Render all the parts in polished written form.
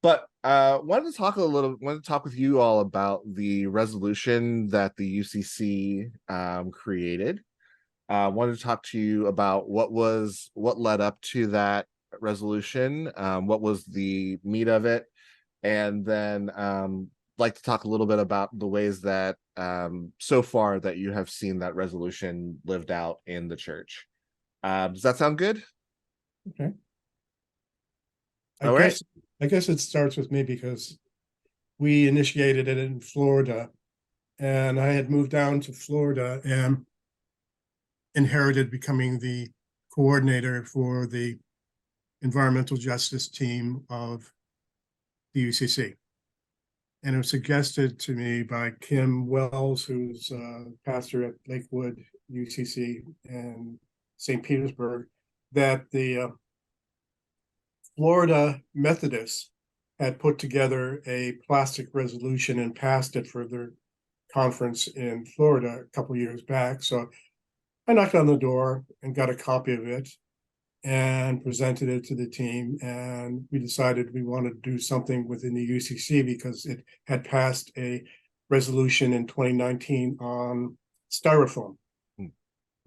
But wanted to talk with you all about the resolution that the UCC created. Wanted to talk to you about what led up to that resolution, what was the meat of it, and then like to talk a little bit about the ways that so far that you have seen that resolution lived out in the church. Does that sound good? Okay. I All right. guess I guess it starts with me because we initiated it in Florida, and I had moved down to Florida and inherited becoming the coordinator for the environmental justice team of the UCC. And it was suggested to me by Kim Wells, who's a pastor at Lakewood UCC in St. Petersburg, that the Florida Methodists had put together a plastic resolution and passed it for their conference in Florida a couple of years back. So I knocked on the door and got a copy of it and presented it to the team. And we decided we wanted to do something within the UCC because it had passed a resolution in 2019 on styrofoam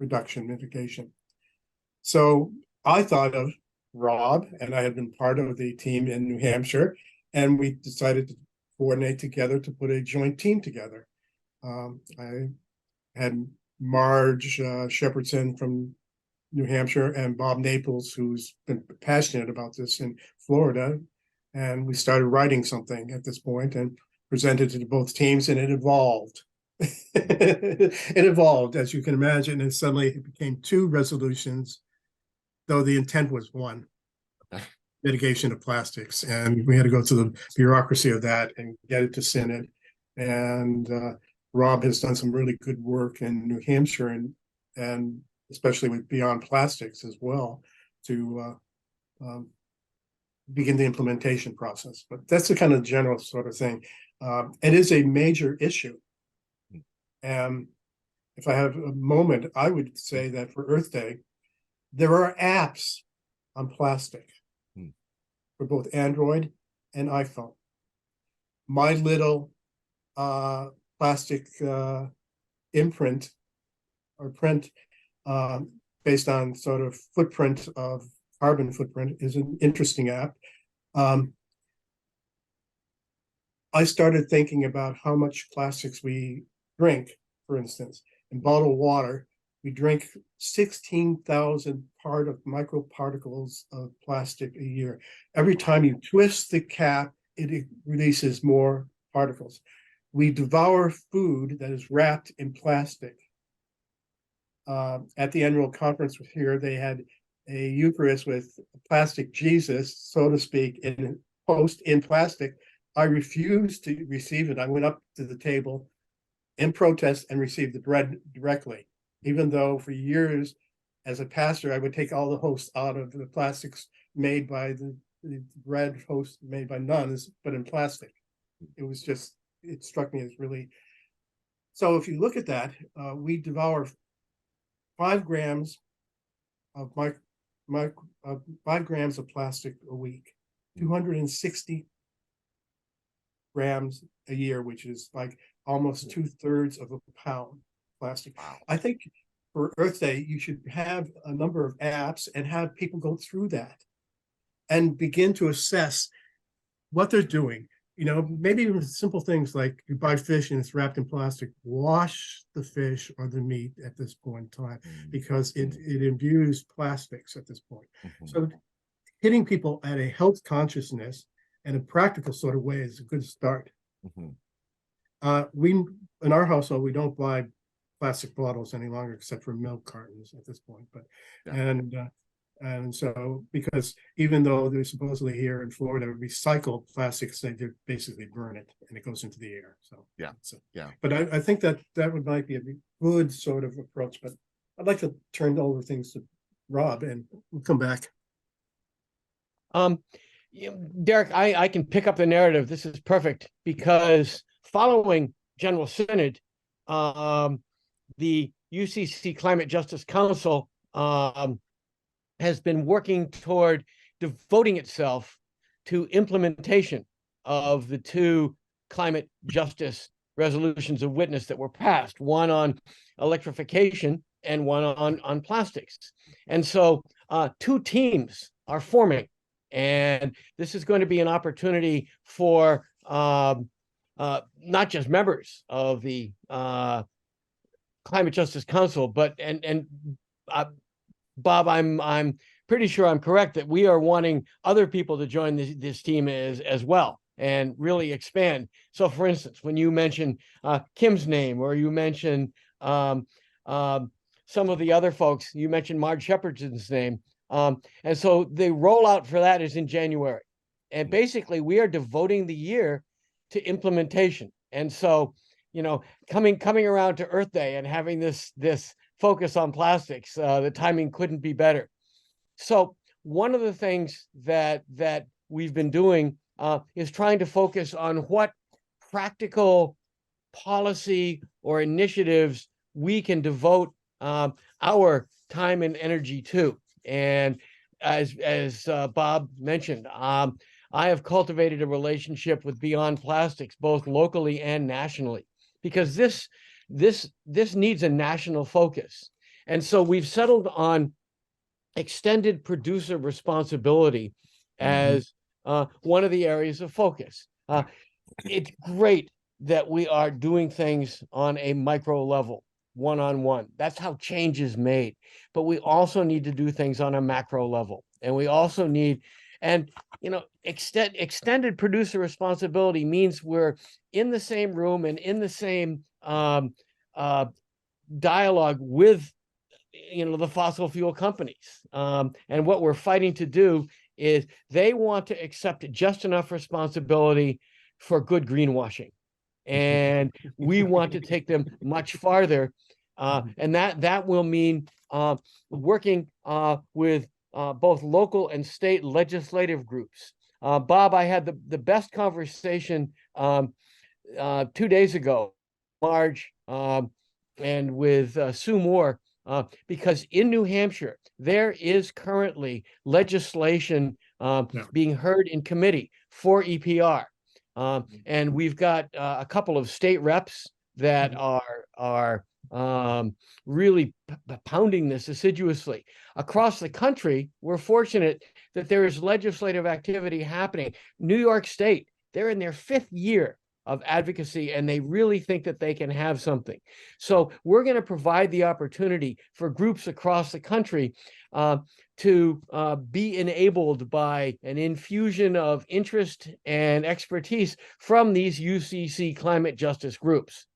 reduction mitigation. So I thought of Rob, and I had been part of the team in New Hampshire, and we decided to coordinate together to put a joint team together. I had Marge Shepherdson from New Hampshire and Bob Naples, who's been passionate about this in Florida. And we started writing something at this point and presented it to both teams, and it evolved. It evolved, as you can imagine, and suddenly it became two resolutions, though the intent was one: mitigation of plastics. And we had to go through the bureaucracy of that and get it to Synod. And Rob has done some really good work in New Hampshire and especially with Beyond Plastics as well, to begin the implementation process. But that's the kind of general sort of thing. It is a major issue. And if I have a moment, I would say that for Earth Day, there are apps on plastic for both Android and iPhone. My little plastic imprint or print based on sort of footprint of carbon footprint is an interesting app. I started thinking about how much plastics we drink, for instance. In bottled water, we drink 16,000 microparticles of plastic a year. Every time you twist the cap, it releases more particles. We devour food that is wrapped in plastic. At the annual conference here, they had a Eucharist with plastic Jesus, so to speak, in plastic. I refused to receive it. I went up to the table in protest and received the bread directly, even though for years as a pastor, I would take all the hosts out of the plastics made by the bread host made by nuns, but in plastic. It struck me as really. So if you look at that, we devour 5 grams of 5 grams of plastic a week, 260 grams a year, which is like almost 2/3 of a pound plastic. I think for Earth Day, you should have a number of apps and have people go through that and begin to assess what they're doing. Maybe even simple things like you buy fish and it's wrapped in plastic. Wash the fish or the meat at this point in time, because it imbues plastics at this point. So hitting people at a health consciousness and a practical sort of way is a good start. We in our household, we don't buy plastic bottles any longer except for milk cartons at this point. But and so, because even though they're supposedly here in Florida recycled plastics, they basically burn it and it goes into the air. So But I think that might be a good sort of approach. But I'd like to turn over things to Rob, and we'll come back. Derrick, I can pick up the narrative. This is perfect because following General Synod, the UCC Climate Justice Council has been working toward devoting itself to implementation of the two climate justice resolutions of witness that were passed, one on electrification and one on plastics. And so two teams are forming, and this is going to be an opportunity for not just members of the Climate Justice Council, but Bob, I'm pretty sure I'm correct that we are wanting other people to join this team as well and really expand. So, for instance, when you mention Kim's name, or you mention some of the other folks, you mentioned Marge Shepherdson's name, and so the rollout for that is in January, and basically we are devoting the year to implementation. And so, coming around to Earth Day and having this focus on plastics, the timing couldn't be better. So one of the things that we've been doing is trying to focus on what practical policy or initiatives we can devote our time and energy to. And as Bob mentioned, I have cultivated a relationship with Beyond Plastics, both locally and nationally, because this needs a national focus. And so we've settled on extended producer responsibility as one of the areas of focus. It's great that we are doing things on a micro level, one-on-one. That's how change is made. But we also need to do things on a macro level. And we also need, extended producer responsibility means we're in the same room and in the same dialogue with the fossil fuel companies. And what we're fighting to do is they want to accept just enough responsibility for good greenwashing. And we want to take them much farther. And that will mean working with both local and state legislative groups. Bob, I had the best conversation 2 days ago, Marge, and with Sue Moore, because in New Hampshire, there is currently legislation being heard in committee for EPR. And we've got a couple of state reps that are really pounding this assiduously. Across the country, we're fortunate that there is legislative activity happening. New York State, they're in their 5th year of advocacy, and they really think that they can have something. So we're going to provide the opportunity for groups across the country to be enabled by an infusion of interest and expertise from these UCC climate justice groups.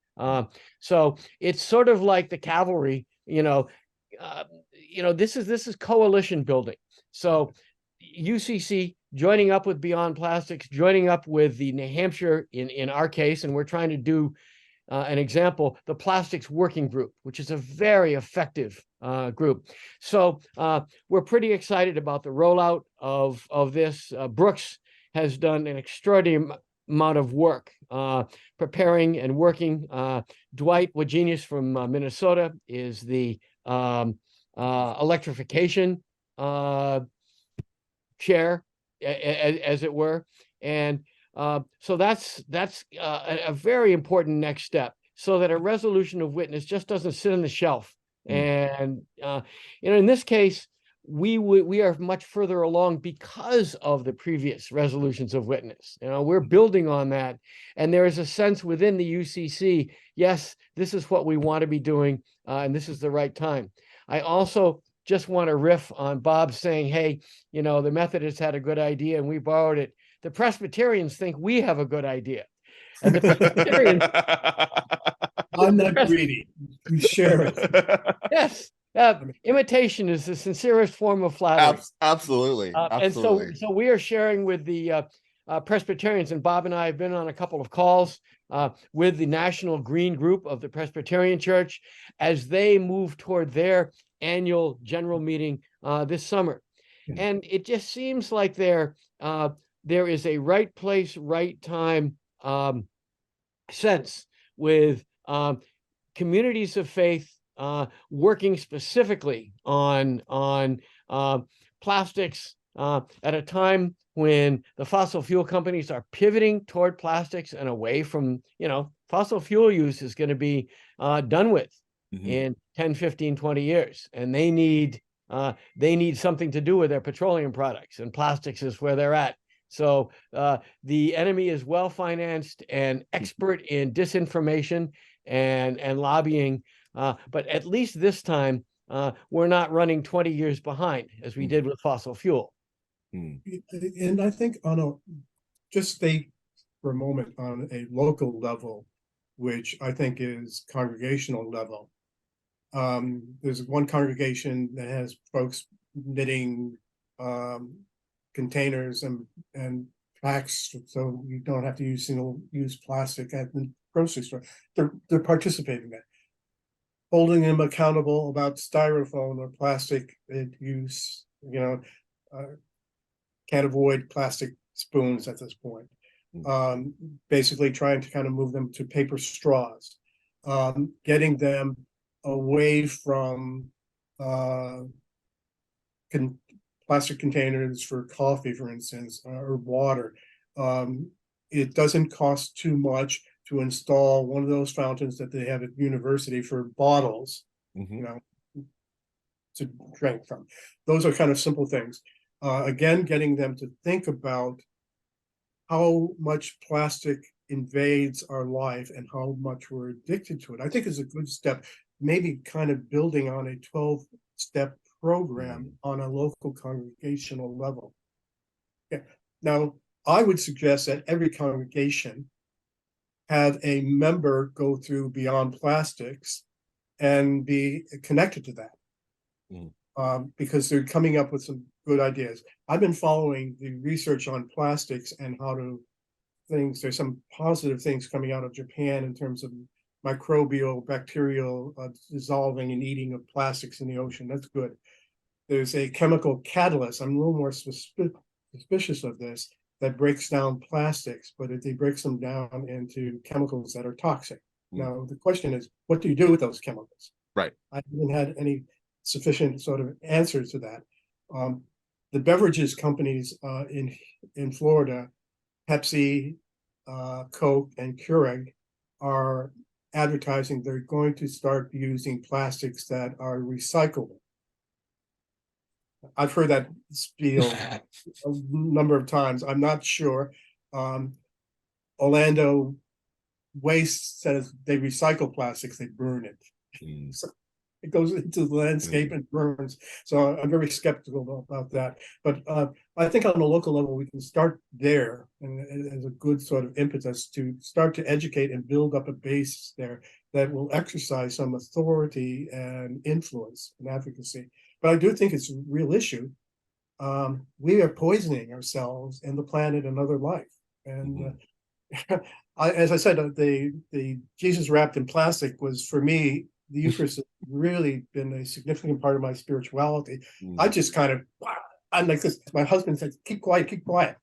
So it's sort of like the cavalry, this is coalition building. So UCC joining up with Beyond Plastics, joining up with the New Hampshire in our case, and we're trying to do an example, the Plastics Working Group, which is a very effective group. So we're pretty excited about the rollout of this. Brooks has done an extraordinary amount of work preparing and working. Dwight Wagenius from Minnesota is the electrification chair, as it were. And so that's a very important next step, so that a resolution of witness just doesn't sit on the shelf. And in this case, we are much further along because of the previous resolutions of witness. We're building on that, and there is a sense within the UCC, yes, this is what we want to be doing, and this is the right time. I also just want to riff on Bob saying, hey, the Methodists had a good idea and we borrowed it. The Presbyterians think we have a good idea. And the Presbyterians... I'm not greedy. We share it. Yes. Imitation is the sincerest form of flattery. Absolutely. Absolutely. And so we are sharing with the Presbyterians, and Bob and I have been on a couple of calls with the National Green Group of the Presbyterian Church as they move toward their annual general meeting this summer. And it just seems like there is a right place, right time sense with communities of faith working specifically on plastics, at a time when the fossil fuel companies are pivoting toward plastics and away from, fossil fuel use is going to be done with in 10, 15, 20 years. And they need something to do with their petroleum products, and plastics is where they're at. So the enemy is well-financed and expert in disinformation and lobbying. But at least this time, we're not running 20 years behind as we did with fossil fuel. And I think just stay for a moment on a local level, which I think is congregational level. There's one congregation that has folks knitting containers and packs, so you don't have to use single-use plastic at the grocery store. They're participating in that. Holding them accountable about styrofoam or plastic use, can't avoid plastic spoons at this point. Basically trying to kind of move them to paper straws, getting them away from plastic containers for coffee, for instance, or water. It doesn't cost too much to install one of those fountains that they have at university for bottles, to drink from. Those are kind of simple things. Again, getting them to think about how much plastic invades our life and how much we're addicted to it, I think is a good step, maybe kind of building on a 12-step program on a local congregational level. Yeah. Now, I would suggest that every congregation have a member go through Beyond Plastics and be connected to that, because they're coming up with some good ideas. I've been following the research on plastics and there's some positive things coming out of Japan in terms of microbial, bacterial dissolving and eating of plastics in the ocean. That's good. There's a chemical catalyst. I'm a little more suspicious of this, that breaks down plastics, but it breaks them down into chemicals that are toxic. Now, the question is, what do you do with those chemicals? Right. I haven't had any sufficient sort of answers to that. The beverages companies in Florida, Pepsi, Coke, and Keurig, are advertising they're going to start using plastics that are recyclable. I've heard that spiel a number of times. I'm not sure. Orlando Waste says they recycle plastics, they burn it. So it goes into the landscape and burns. So I'm very skeptical about that. But I think on a local level, we can start there and as a good sort of impetus to start to educate and build up a base there that will exercise some authority and influence and advocacy. But I do think it's a real issue. We are poisoning ourselves and the planet and other life. And as I said, the Jesus wrapped in plastic was, for me, the Eucharist has really been a significant part of my spirituality. I just kind of, I'm like this. My husband said, keep quiet, keep quiet.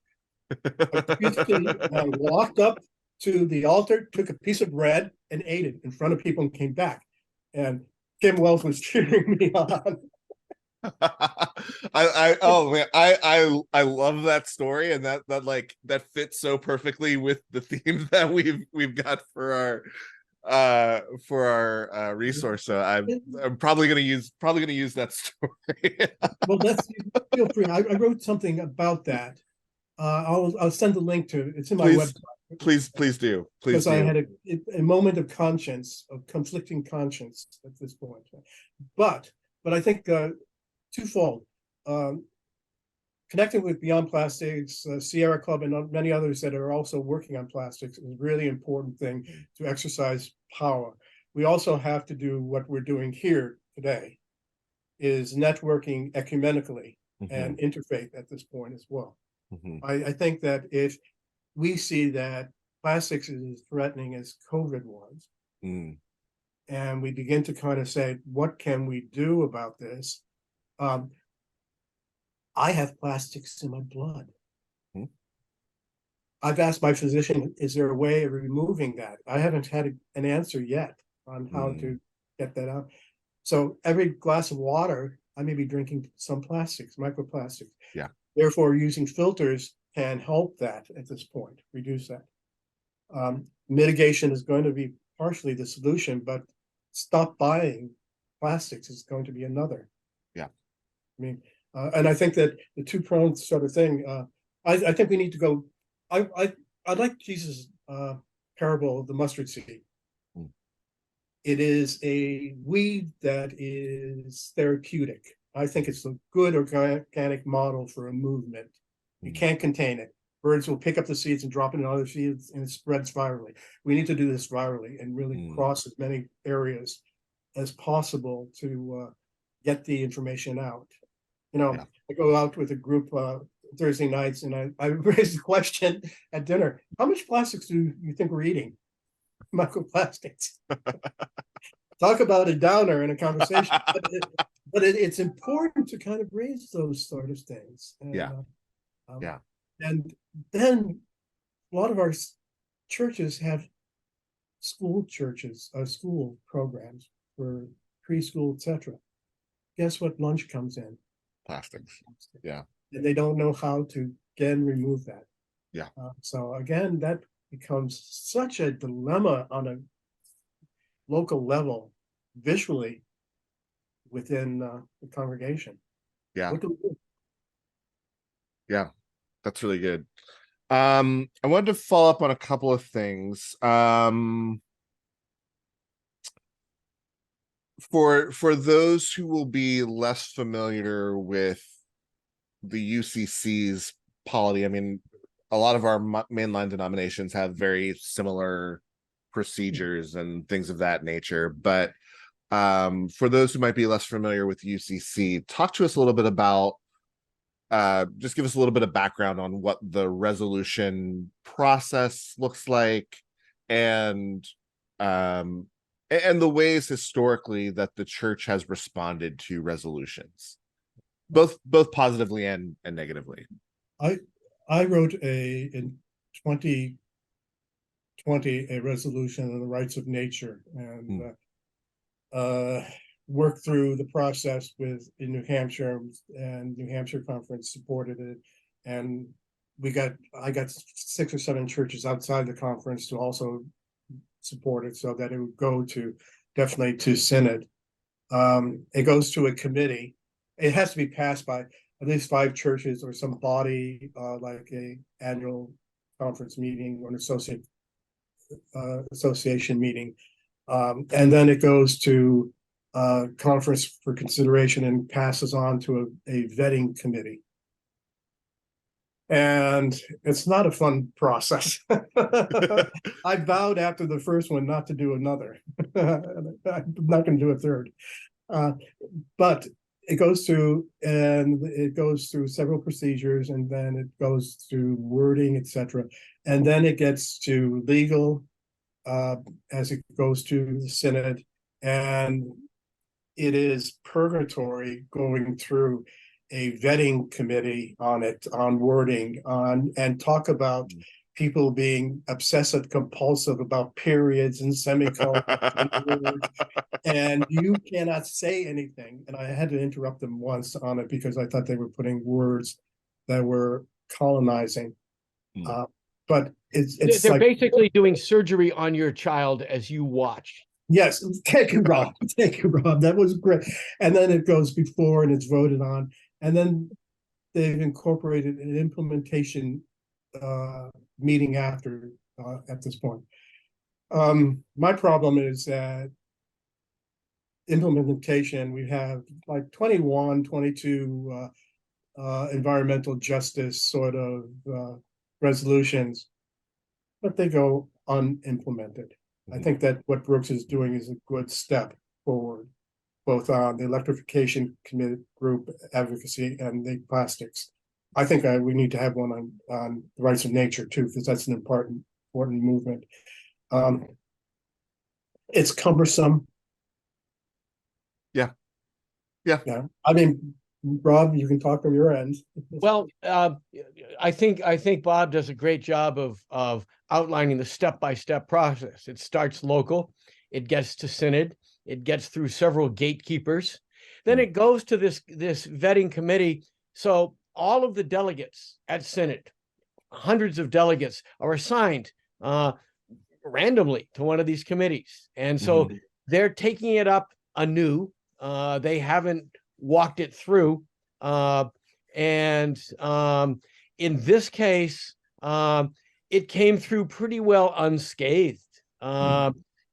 I walked up to the altar, took a piece of bread and ate it in front of people and came back. And Kim Wells was cheering me on. I love that story, and that fits so perfectly with the theme that we've got for our resource. So I'm probably gonna use that story. Well, feel free. I wrote something about that. I'll send a link to it. It's in my website. Please do. Because I had a moment of conscience, of conflicting conscience at this point. But I think twofold. Connecting with Beyond Plastics, Sierra Club, and many others that are also working on plastics is a really important thing to exercise power. We also have to do what we're doing here today, is networking ecumenically and interfaith at this point as well. I think that if we see that plastics is as threatening as COVID was, and we begin to kind of say, what can we do about this? I have plastics in my blood. I've asked my physician, is there a way of removing that? I haven't had an answer yet on how to get that out. So every glass of water, I may be drinking some plastics, microplastics. Yeah. Therefore, using filters can help that at this point, reduce that. Mitigation is going to be partially the solution, but stop buying plastics is going to be another. Yeah. I mean, and I think that the two-pronged sort of thing, I think we need to go, I like Jesus' parable of the mustard seed. Mm. It is a weed that is therapeutic. I think it's a good organic model for a movement. You can't contain it. Birds will pick up the seeds and drop it in other seeds, and it spreads virally. We need to do this virally and really cross as many areas as possible to get the information out. You know, I go out with a group Thursday nights, and I raise the question at dinner: how much plastics do you think we're eating? Microplastics. Talk about a downer in a conversation, but it's important to kind of raise those sort of things. And, and then a lot of our churches have school programs for preschool, etc. Guess what lunch comes in? Plastics. Yeah. And they don't know how to again remove that. Yeah. So again, that becomes such a dilemma on a local level, visually, within the congregation. Yeah. What do we do? Yeah, that's really good. I wanted to follow up on a couple of things. For those who will be less familiar with the UCC's polity, I mean, a lot of our mainline denominations have very similar procedures and things of that nature. But for those who might be less familiar with UCC, talk to us a little bit about, just give us a little bit of background on what the resolution process looks like, and the ways historically that the church has responded to resolutions, both positively and negatively. I wrote in 2020 a resolution on the rights of nature, and worked through the process in New Hampshire, and New Hampshire Conference supported it, and I got 6 or 7 churches outside the conference to also support it, so that it would go definitely to synod. It goes to a committee. It has to be passed by at least 5 churches or some body, like a annual conference meeting or an association meeting. And then it goes to conference for consideration and passes on to a vetting committee. And it's not a fun process. I vowed after the first one not to do another. I'm not going to do a third. But it goes through several procedures, and then it goes through wording, etc. And then it gets to legal, as it goes to the synod, and it is purgatory going through a vetting committee on it, on wording, and talk about people being obsessive compulsive about periods and semicolons and words, and you cannot say anything. And I had to interrupt them once on it because I thought they were putting words that were colonizing. But they're like, basically doing surgery on your child as you watch. Yes, thank you, Rob. Thank you, Rob. That was great. And then it goes before and it's voted on, and then they've incorporated an implementation meeting after at this point. My problem is that implementation, we have like 21, 22 environmental justice sort of resolutions, but they go unimplemented. I think that what Brooks is doing is a good step forward, both on the electrification committee group advocacy and the plastics. I think we need to have one on the rights of nature too, because that's an important movement. It's cumbersome. Yeah. I mean, Rob, you can talk from your end. Well, I think Bob does a great job of outlining the step-by-step process. It starts local, it gets to synod, it gets through several gatekeepers, then it goes to this vetting committee. So all of the delegates at Synod, hundreds of delegates, are assigned randomly to one of these committees. And so they're taking it up anew. They haven't walked it through. And in this case, it came through pretty well unscathed,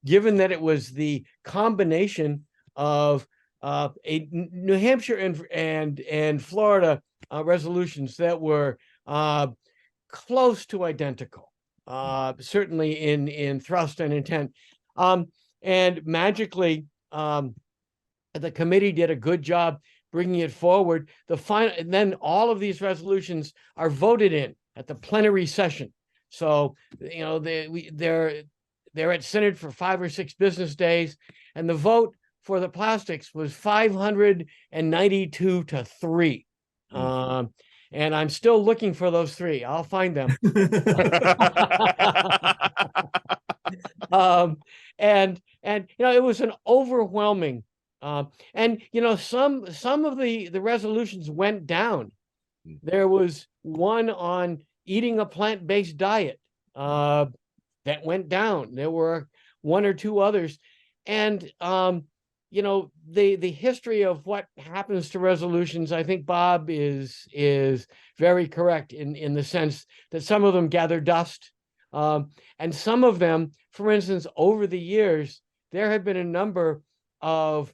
given that it was the combination of a New Hampshire and Florida resolutions that were close to identical, certainly in thrust and intent. And magically, the committee did a good job bringing it forward. And then all of these resolutions are voted in at the plenary session. So, they're at Synod for 5 or 6 business days, and the vote for the plastics was 592 to 3. And I'm still looking for those 3. I'll find them. And it was an overwhelming, and some of the resolutions went down. There was one on eating a plant-based diet that went down. There were 1 or 2 others, and the history of what happens to resolutions, I think Bob is very correct in the sense that some of them gather dust, and some of them, for instance, over the years, there have been a number of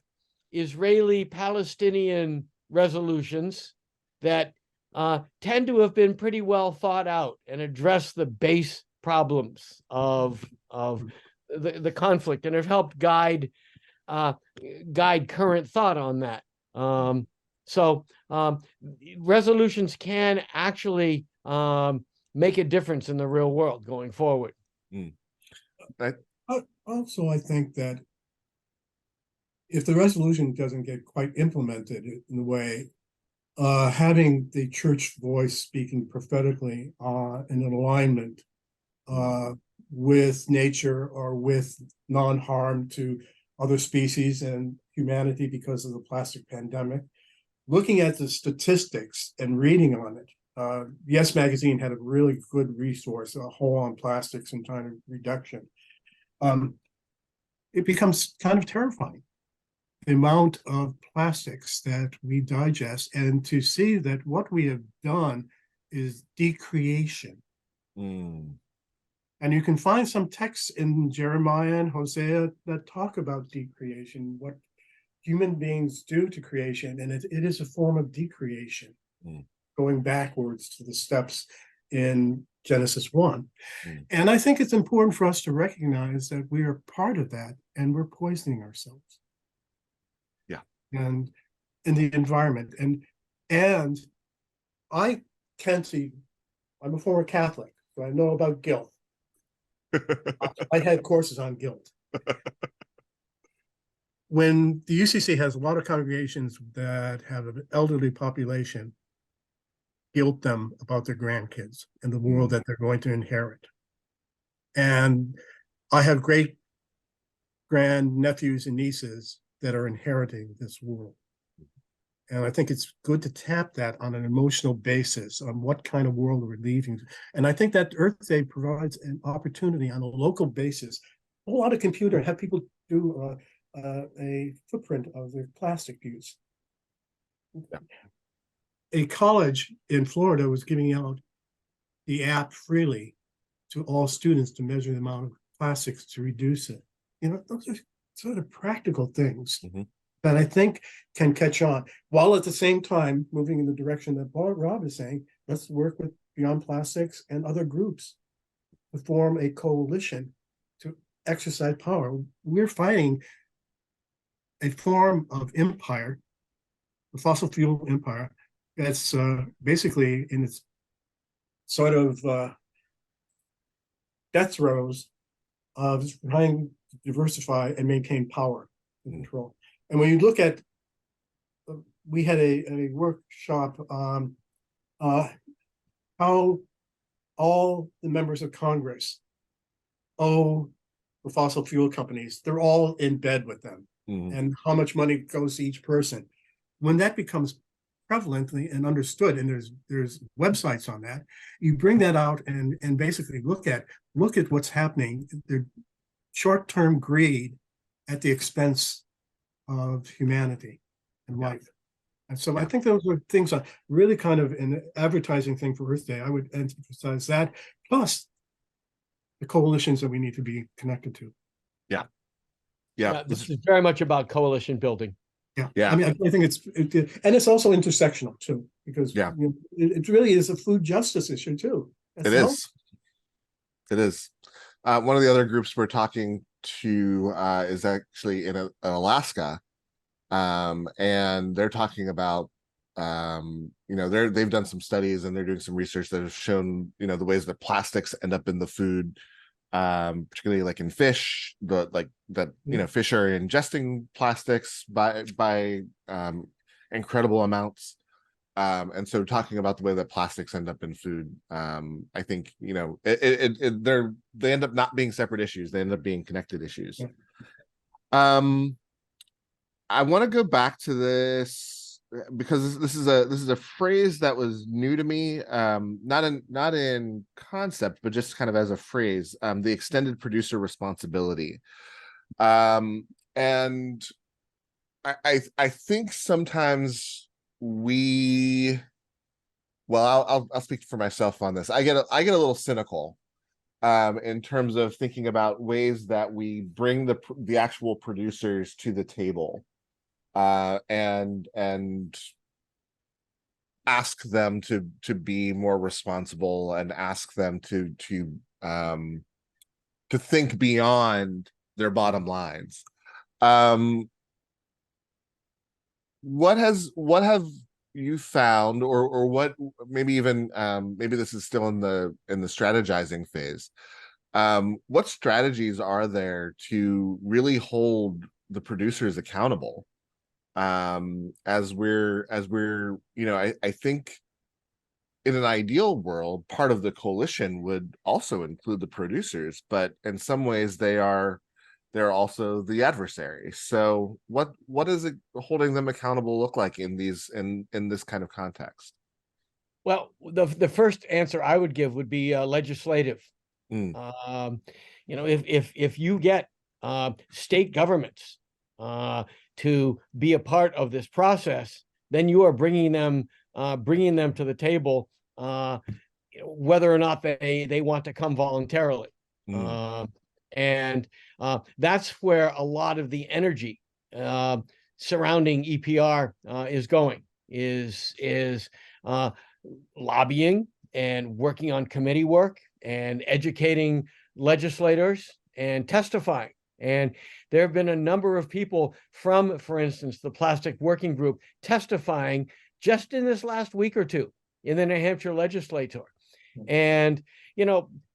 Israeli-Palestinian resolutions that tend to have been pretty well thought out and address the base problems of the conflict, and have helped guide current thought on that. So resolutions can actually make a difference in the real world going forward. Also, I think that if the resolution doesn't get quite implemented in the way, having the church voice speaking prophetically in an alignment with nature or with non-harm to other species and humanity because of the plastic pandemic, looking at the statistics and reading on it. Yes Magazine had a really good resource, a whole on plastics and time reduction. It becomes kind of terrifying, the amount of plastics that we digest, and to see that what we have done is decreation. And you can find some texts in Jeremiah and Hosea that talk about decreation, what human beings do to creation, and it is a form of decreation, going backwards to the steps in Genesis 1. And I think it's important for us to recognize that we are part of that, and we're poisoning ourselves. And in the environment. And I can see, I'm a former Catholic, so I know about guilt. I had courses on guilt. When the UCC has a lot of congregations that have an elderly population, guilt them about their grandkids and the world that they're going to inherit. And I have great grand nephews and nieces that are inheriting this world. And I think it's good to tap that on an emotional basis on what kind of world we're leaving. And I think that Earth Day provides an opportunity on a local basis, a lot of computer, have people do a footprint of their plastic use. A college in Florida was giving out the app freely to all students to measure the amount of plastics to reduce it. Those are sort of practical things that I think can catch on, while at the same time moving in the direction that Rob is saying. Let's work with Beyond Plastics and other groups to form a coalition to exercise power. We're fighting a form of empire, the fossil fuel empire, that's basically in its sort of death throes of trying to diversify and maintain power and control. And when you look at, we had a workshop on how all the members of Congress owe the fossil fuel companies. They're all in bed with them, and how much money goes to each person. When that becomes prevalently and understood, and there's websites on that. You bring that out and basically look at what's happening. The short-term greed at the expense of humanity and life. And so I think those are things that really kind of an advertising thing for Earth Day. I would emphasize that, plus the coalitions that we need to be connected to. Yeah, this is very much about coalition building. I mean, I think and it's also intersectional too, because it really is a food justice issue too. It is. One of the other groups we're talking to is actually in Alaska, and they're talking about they've done some studies and they're doing some research that have shown the ways that plastics end up in the food, particularly like in fish, fish are ingesting plastics by incredible amounts, and so talking about the way that plastics end up in food, I think they end up not being separate issues, they end up being connected issues. I want to go back to this because this is a phrase that was new to me, not in concept, but just kind of as a phrase, the extended producer responsibility. And I think sometimes I'll speak for myself on this. I get a little cynical in terms of thinking about ways that we bring the actual producers to the table, and ask them to be more responsible and ask them to think beyond their bottom lines. What have you found, or what, maybe even maybe this is still in the strategizing phase, what strategies are there to really hold the producers accountable, as we're I think in an ideal world part of the coalition would also include the producers, but in some ways they're also the adversary. So what does it holding them accountable look like in this kind of context? Well, the first answer I would give would be legislative. If you get state governments to be a part of this process, then you are bringing them to the table, whether or not they want to come voluntarily. And that's where a lot of the energy surrounding EPR is going, is lobbying and working on committee work and educating legislators and testifying. And there have been a number of people from, for instance, the Plastic Working Group testifying just in this last week or two in the New Hampshire legislature. And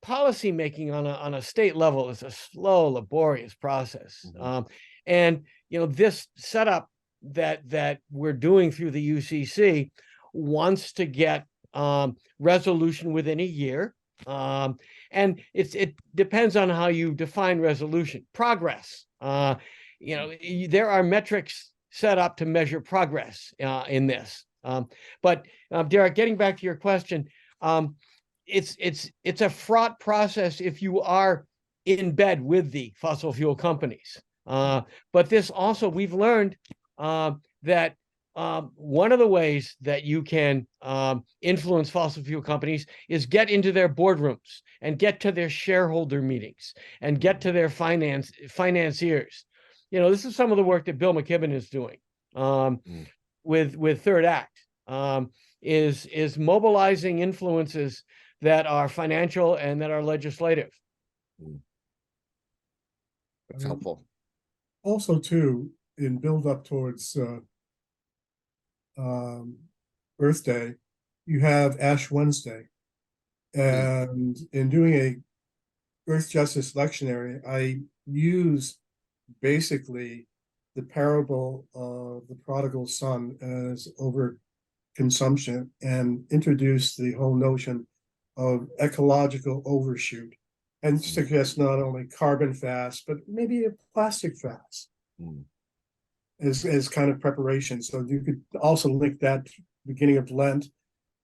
policy making on a state level is a slow, laborious process. And this setup that we're doing through the UCC wants to get resolution within a year. And it depends on how you define resolution. Progress. There are metrics set up to measure progress in this. But Derrick, getting back to your question, it's a fraught process if you are in bed with the fossil fuel companies. But this also, we've learned that one of the ways that you can influence fossil fuel companies is get into their boardrooms and get to their shareholder meetings and get to their financiers. This is some of the work that Bill McKibben is doing with Third Act, is mobilizing influences that are financial and that are legislative. That's helpful. Also, too, in build up towards Earth Day, you have Ash Wednesday, and in doing a Earth Justice lectionary, I use basically the parable of the prodigal son as overconsumption and introduce the whole notion of ecological overshoot, and suggest not only carbon fast, but maybe a plastic fast as kind of preparation. So you could also link that beginning of Lent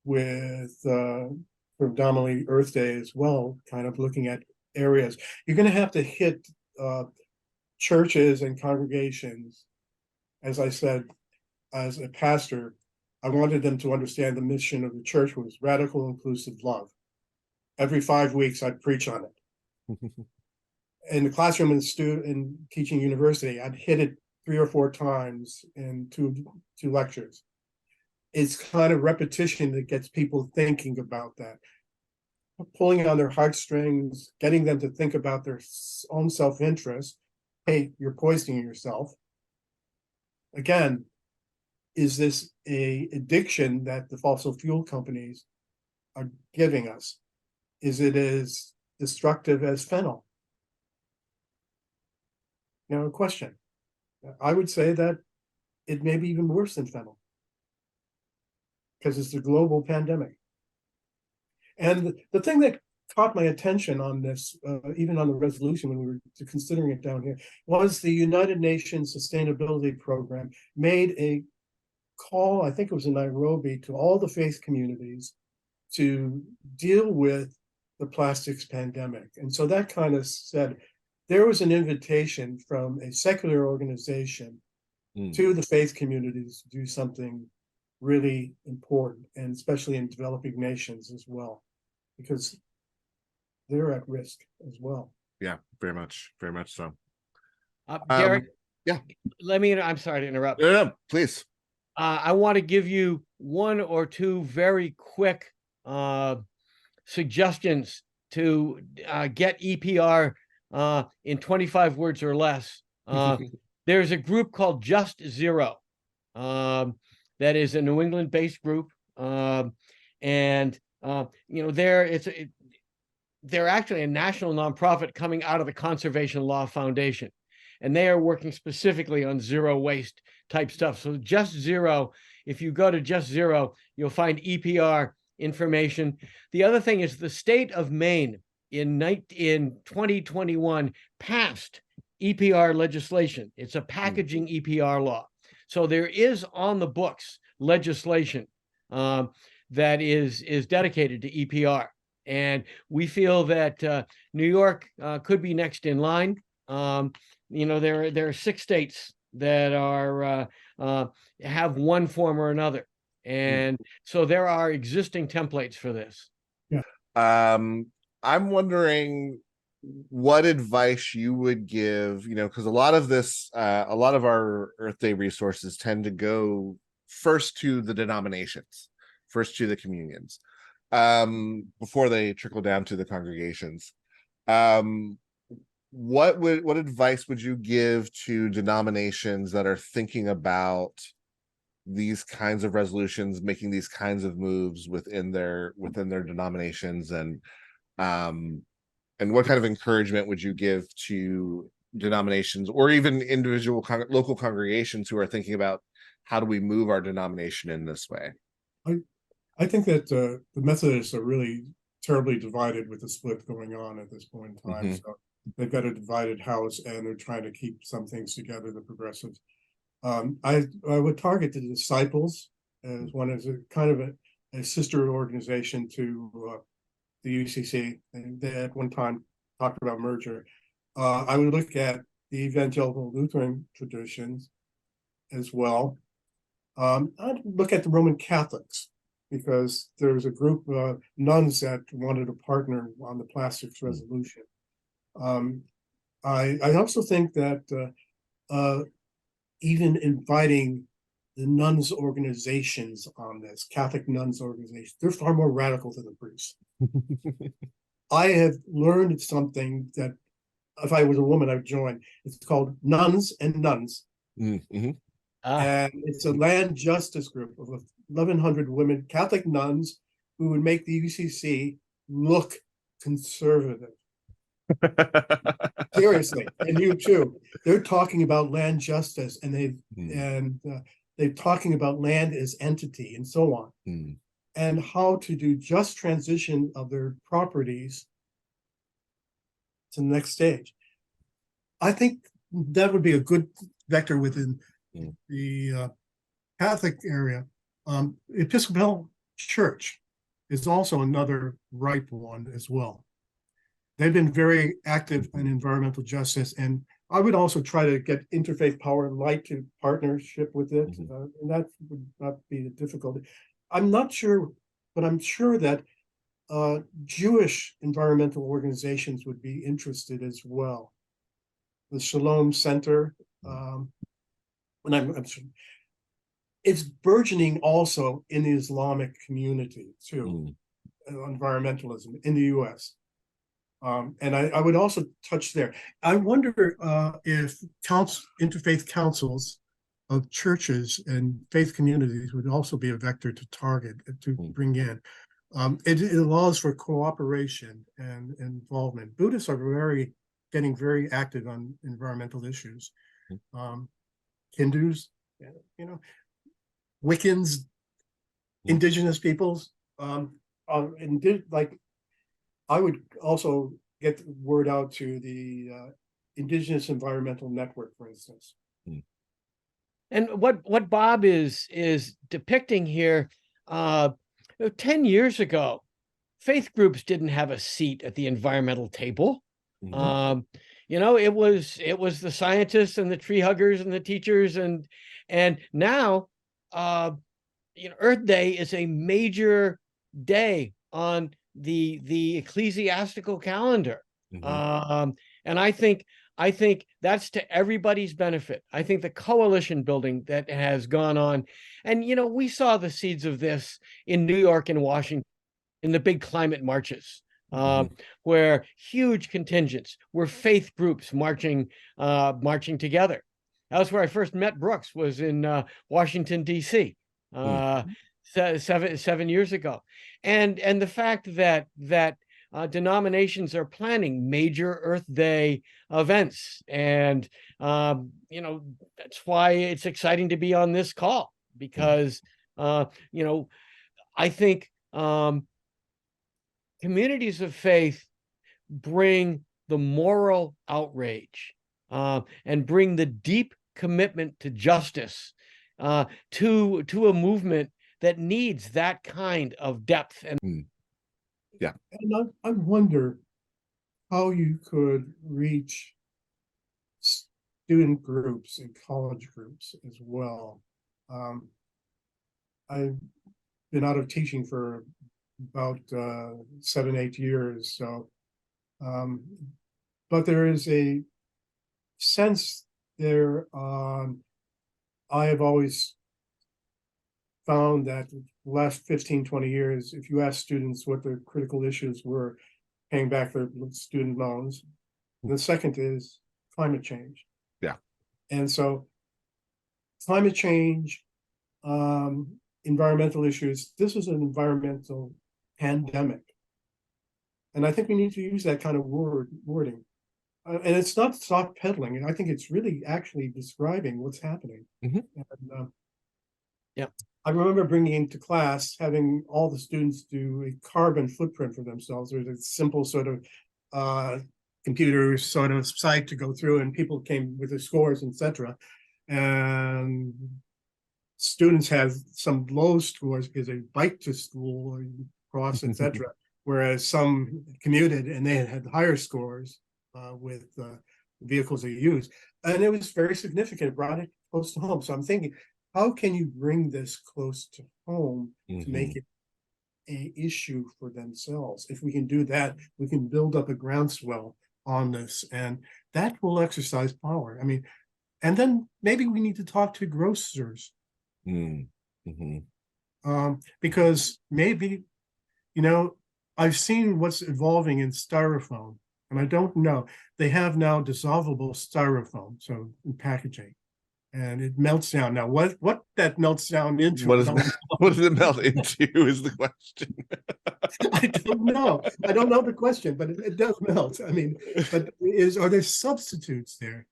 with predominantly Earth Day as well, kind of looking at areas. You're going to have to hit churches and congregations. As I said, as a pastor, I wanted them to understand the mission of the church was radical inclusive love. Every 5 weeks, I'd preach on it. In the classroom in teaching university, I'd hit it 3 or 4 times in two lectures. It's kind of repetition that gets people thinking about that, pulling on their heartstrings, getting them to think about their own self-interest. Hey, you're poisoning yourself. Again, is this a addiction that the fossil fuel companies are giving us? Is it as destructive as fentanyl? Now, a question. I would say that it may be even worse than fentanyl because it's a global pandemic. And the thing that caught my attention on this, even on the resolution when we were considering it down here, was the United Nations Sustainability Program made a call, I think it was in Nairobi, to all the faith communities to deal with the plastics pandemic. And so that kind of said, there was an invitation from a secular organization to the faith communities to do something really important, and especially in developing nations as well, because they're at risk as well. Yeah, very much so. Derrick, yeah. I'm sorry to interrupt. No, please. I want to give you 1 or 2 very quick suggestions to get EPR in 25 words or less. There's a group called Just Zero that is a New England-based group, and they're actually a national nonprofit coming out of the Conservation Law Foundation, and they are working specifically on zero waste type stuff. So Just Zero, if you go to Just Zero, you'll find EPR information. The other thing is the state of Maine in 2021 passed EPR legislation. It's a packaging EPR law. So there is on the books legislation that is dedicated to EPR. And we feel that New York could be next in line. There are 6 states that have one form or another. And so there are existing templates for this. Yeah. I'm wondering what advice you would give, because a lot of our Earth Day resources tend to go first to the denominations, first to the communions, before they trickle down to the congregations. What advice would you give to denominations that are thinking about these kinds of resolutions, making these kinds of moves within their denominations, and what kind of encouragement would you give to denominations or even individual local congregations who are thinking about how do we move our denomination in this way? I think that the Methodists are really terribly divided with the split going on at this point in time. So they've got a divided house, and they're trying to keep some things together, the progressives. I would target the Disciples as one, as a kind of a sister organization to the UCC, and they at one time talked about merger. I would look at the evangelical Lutheran traditions as well. I'd look at the Roman Catholics, because there's a group of nuns that wanted to partner on the plastics resolution. I also think that even inviting the nuns organizations on this, Catholic nuns organizations, they're far more radical than the priests. I have learned something that if I was a woman, I'd join. It's called Nuns and Nuns. And it's a land justice group of 1,100 women, Catholic nuns, who would make the UCC look conservative. Seriously, and you too. They're talking about land justice, and they're talking about land as entity and so on, and how to do just transition of their properties to the next stage. I think that would be a good vector within the Catholic area. Episcopal Church is also another ripe one as well. They've been very active in environmental justice, and I would also try to get Interfaith Power and Light to partnership with it, and that would not be a difficulty. I'm not sure, but I'm sure that Jewish environmental organizations would be interested as well. The Shalom Center, and I'm sure it's burgeoning also in the Islamic community too, environmentalism in the U.S. And I would also touch there. I wonder if interfaith councils of churches and faith communities would also be a vector to target, to bring in. It allows for cooperation and involvement. Buddhists are getting very active on environmental issues. Hindus, Wiccans, indigenous peoples, I would also get the word out to the Indigenous Environmental Network, for instance. And what Bob is depicting here, 10 years ago, faith groups didn't have a seat at the environmental table. It was the scientists and the tree huggers and the teachers, and now Earth Day is a major day on the ecclesiastical calendar. And I think that's to everybody's benefit. I think the coalition building that has gone on, and we saw the seeds of this in New York and Washington in the big climate marches, where huge contingents were faith groups marching together. That was where I first met Brooks, was in Washington, D.C. 7 years ago. And the fact that denominations are planning major Earth Day events, and that's why it's exciting to be on this call, because I think communities of faith bring the moral outrage and bring the deep commitment to justice to a movement that needs that kind of depth. And and I wonder how you could reach student groups and college groups as well. I've been out of teaching for about 7-8 years, so but there is a sense there. I have always found that the last 15-20 years, if you ask students what their critical issues were, paying back their student loans. And the second is climate change. And so climate change, environmental issues, this is an environmental pandemic. And I think we need to use that kind of wording. And it's not soft peddling. And I think it's really actually describing what's happening. And, I remember bringing into class, having all the students do a carbon footprint for themselves. There's a simple sort of computer sort of site to go through, and people came with their scores, etc. And students have some low scores because they bike to school and cross, etc. Whereas some commuted and they had higher scores with vehicles they use. And it was very significant. It brought it close to home. So I'm thinking, how can you bring this close to home to make it an issue for themselves? If we can do that, we can build up a groundswell on this, and that will exercise power. I mean, and then maybe we need to talk to grocers. Because maybe, I've seen what's evolving in styrofoam, and I don't know. They have now dissolvable styrofoam, so in packaging. And it melts down. Now, what that melts down into? What does it melt into is the question. I don't know. I don't know the question, but it does melt. I mean, but are there substitutes there?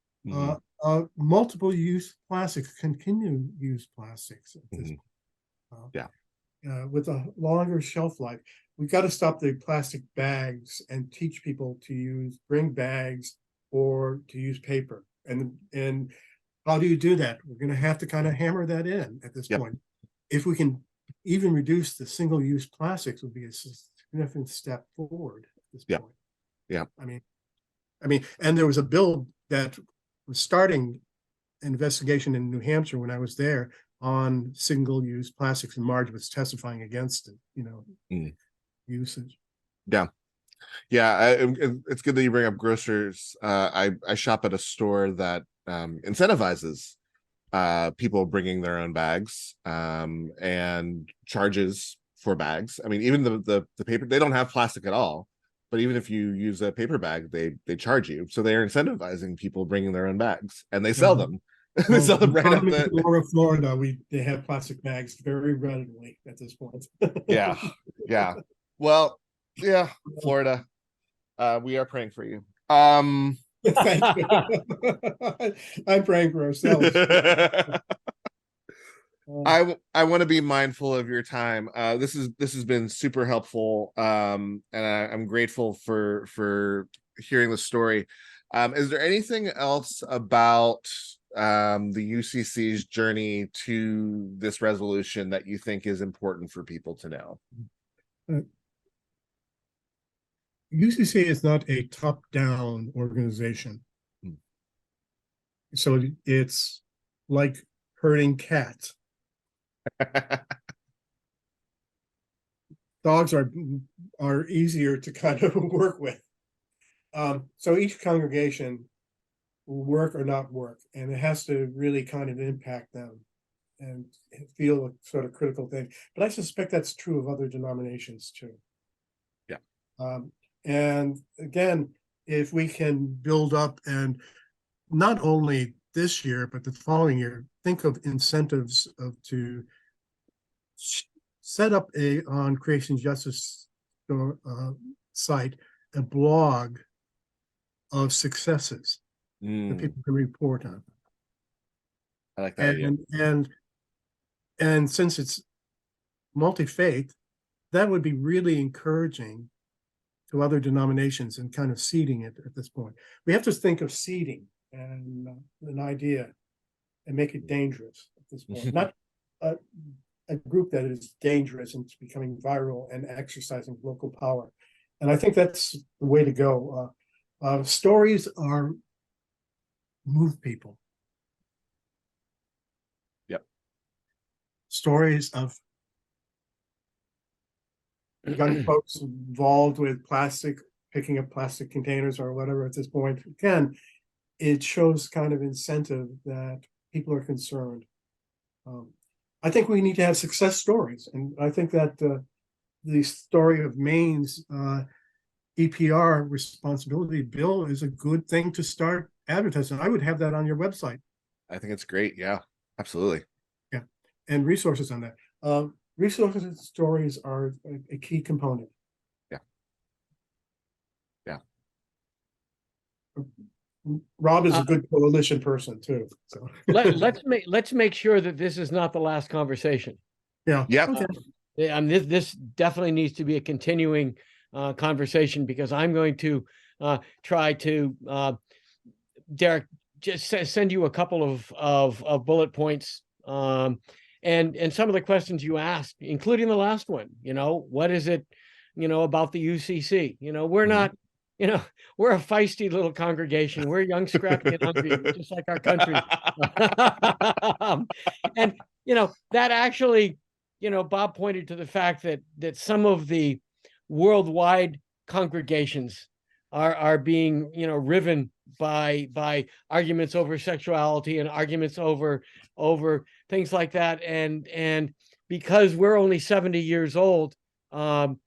Multiple use plastics, continue use plastics at this point. With a longer shelf life. We've got to stop the plastic bags and teach people to bring bags or to use paper. And how do you do that? We're going to have to kind of hammer that in at this point. If we can even reduce the single-use plastics would be a significant step forward at this Yeah. point. Yeah. I mean, and there was a bill that was starting an investigation in New Hampshire when I was there on single-use plastics, and Marge was testifying against it, usage. Yeah. It's good that you bring up grocers. I shop at a store that incentivizes people bringing their own bags, and charges for bags. I mean, even the paper, they don't have plastic at all, but even if you use a paper bag, they charge you. So they're incentivizing people bringing their own bags, and they sell them. They sell them right at the Florida. They have plastic bags very readily at this point. Yeah. Well, yeah, Florida. We are praying for you. Thank you. I'm praying for ourselves. I want to be mindful of your time. This has been super helpful, and I'm grateful for hearing the story. Is there anything else about the UCC's journey to this resolution that you think is important for people to know? UCC is not a top-down organization. So it's like herding cats. Dogs are easier to kind of work with. So each congregation will work or not work, and it has to really kind of impact them and feel a sort of critical thing. But I suspect that's true of other denominations too. Yeah. And again, if we can build up, and not only this year, but the following year, think of incentives to set up on Creation Justice site, a blog of successes that people can report on. I like that idea. And since it's multi-faith, that would be really encouraging to other denominations and kind of seeding it at this point. We have to think of seeding and an idea and make it dangerous at this point. Not a group that is dangerous and becoming viral and exercising local power. And I think that's the way to go. Stories move people. Yep. Stories of young folks involved with picking up plastic containers or whatever at this point. Again, it shows kind of incentive that people are concerned. I think we need to have success stories. And I think that the story of Maine's EPR responsibility bill is a good thing to start advertising. I would have that on your website. I think it's great. Yeah, absolutely. Yeah. And resources on that. Resources and stories are a key component. Yeah. Rob is a good coalition person too. So let's make sure that this is not the last conversation. Yeah. Okay. This definitely needs to be a continuing conversation, because I'm going to try to Derrick, just send you a couple of bullet points, and some of the questions you asked, including the last one. What is it, about the UCC? We're not. We're a feisty little congregation. We're young, scrappy, and hungry, just like our country. And that actually, Bob pointed to the fact that some of the worldwide congregations are being, riven by arguments over sexuality and arguments over things like that. And because we're only 70 years old, some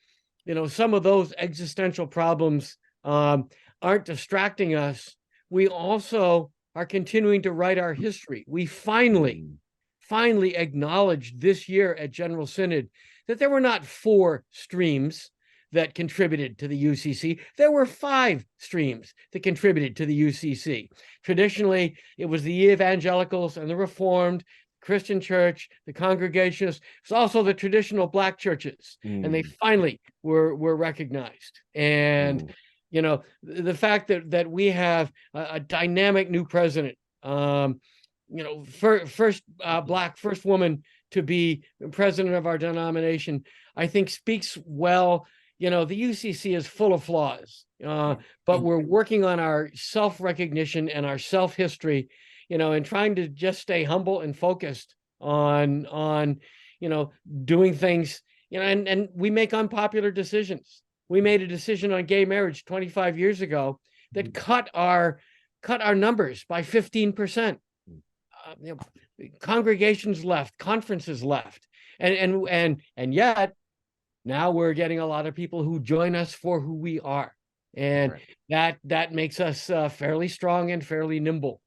of those existential problems aren't distracting us. We also are continuing to write our history. We finally acknowledged this year at General Synod that there were not 4 streams that contributed to the UCC. There were 5 streams that contributed to the UCC. Traditionally, it was the evangelicals and the Reformed, Christian Church, the Congregationists. It's also the traditional Black churches, and they finally were recognized. And the fact that we have a dynamic new president, first Black, first woman to be president of our denomination, I think speaks well. The UCC is full of flaws, but we're working on our self-recognition and our self-history, and trying to just stay humble and focused on doing things, and we make unpopular decisions. We made a decision on gay marriage 25 years ago that cut our numbers by 15%. Congregations left, conferences left, and yet now we're getting a lot of people who join us for who we are, and that makes us fairly strong and fairly nimble.